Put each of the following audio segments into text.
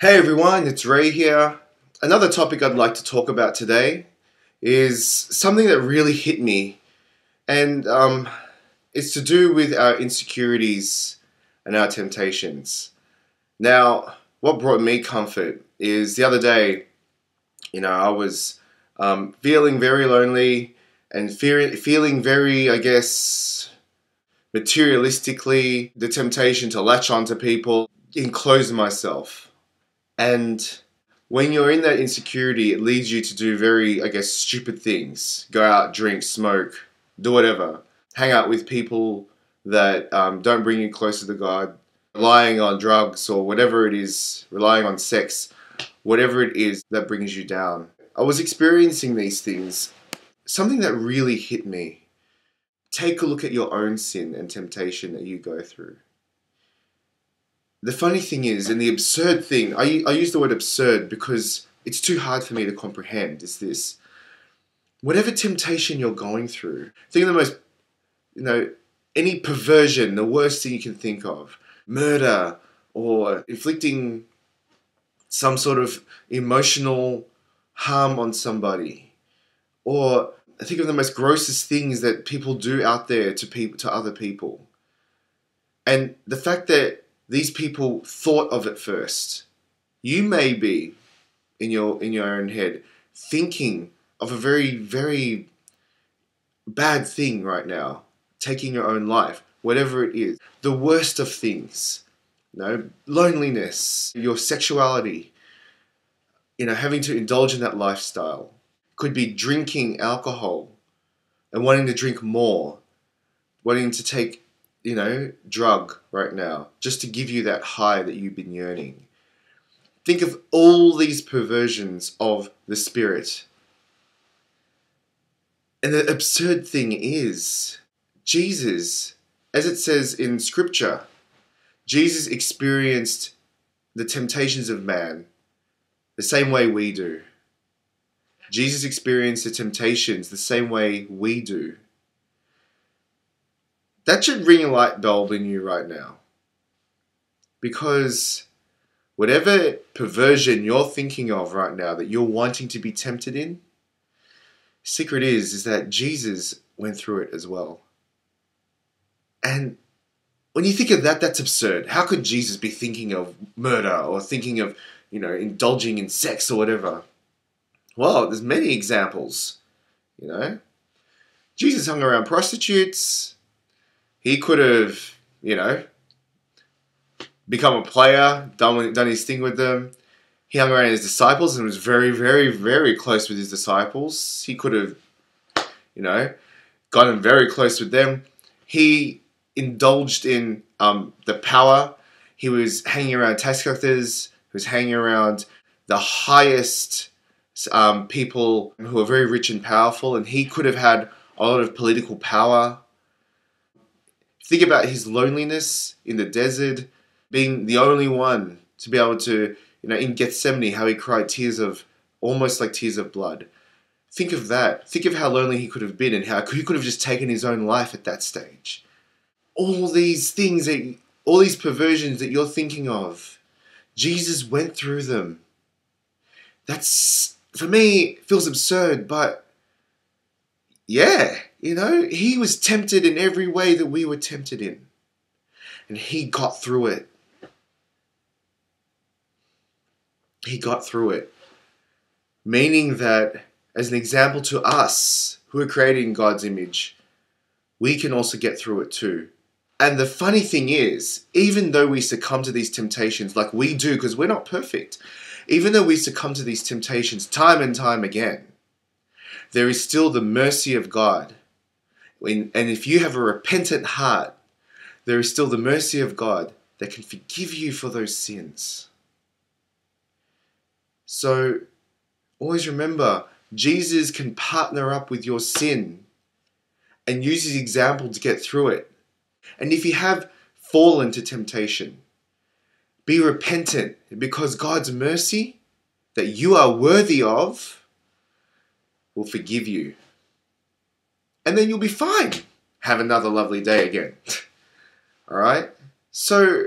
Hey everyone, it's Ray here. Another topic I'd like to talk about today is something that really hit me, and it's to do with our insecurities and our temptations. Now, what brought me comfort is the other day, I was feeling very lonely and feeling very, materialistically, the temptation to latch onto people, enclose myself. And when you're in that insecurity, it leads you to do very, stupid things. Go out, drink, smoke, do whatever. Hang out with people that don't bring you closer to God. Relying on drugs or whatever it is, relying on sex, whatever it is that brings you down. I was experiencing these things. Something that really hit me. Take a look at your own sin and temptation that you go through. The funny thing is, and the absurd thing, I use the word absurd because it's too hard for me to comprehend, is this. Whatever temptation you're going through, think of the most, any perversion, the worst thing you can think of, murder, or inflicting some sort of emotional harm on somebody, or think of the most grossest things that people do out there to other people. And the fact that these people thought of it first. You may be, in your own head, thinking of a very, very bad thing right now. Taking your own life. Whatever it is. The worst of things. Loneliness. Your sexuality. Having to indulge in that lifestyle. Could be drinking alcohol. And wanting to drink more. Wanting to take drug right now, just to give you that high that you've been yearning. Think of all these perversions of the spirit. And the absurd thing is, Jesus, as it says in Scripture, Jesus experienced the temptations of man the same way we do. Jesus experienced the temptations the same way we do. That should ring a light bulb in you right now. Because whatever perversion you're thinking of right now that you're wanting to be tempted in, secret is that Jesus went through it as well. And when you think of that, that's absurd. How could Jesus be thinking of murder or thinking of, indulging in sex or whatever? Well, there's many examples, Jesus hung around prostitutes. He could have, become a player, done his thing with them. He hung around his disciples and was very, very, very close with his disciples. He could have, gotten very close with them. He indulged in the power. He was hanging around tax collectors. He was hanging around the highest people who are very rich and powerful. And he could have had a lot of political power. Think about his loneliness in the desert, being the only one to be able to, in Gethsemane, how he cried almost like tears of blood. Think of that. Think of how lonely he could have been and how he could have just taken his own life at that stage. All these things, all these perversions that you're thinking of, Jesus went through them. That's, for me, feels absurd, but yeah. He was tempted in every way that we were tempted in. And he got through it. He got through it. Meaning that, as an example to us, who are created in God's image, we can also get through it too. And the funny thing is, even though we succumb to these temptations, like we do, because we're not perfect, even though we succumb to these temptations time and time again, there is still the mercy of God. And if you have a repentant heart, there is still the mercy of God that can forgive you for those sins. So, always remember, Jesus can partner up with your sin and use his example to get through it. And if you have fallen to temptation, be repentant, because God's mercy that you are worthy of will forgive you. And then you'll be fine. Have another lovely day again. Alright? So,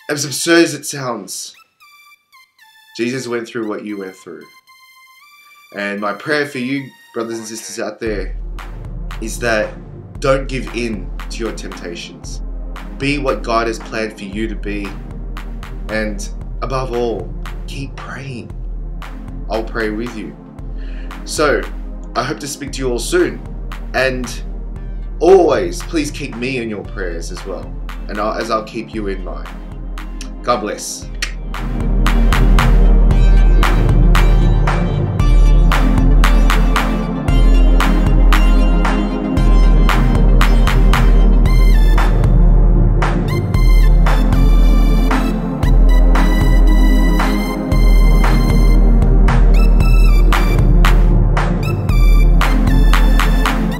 as absurd as it sounds, Jesus went through what you went through. And my prayer for you, brothers and sisters out there, is that don't give in to your temptations. Be what God has planned for you to be. And above all, keep praying. I'll pray with you. So, I hope to speak to you all soon. And always, please keep me in your prayers as well. And as I'll keep you in mine. God bless.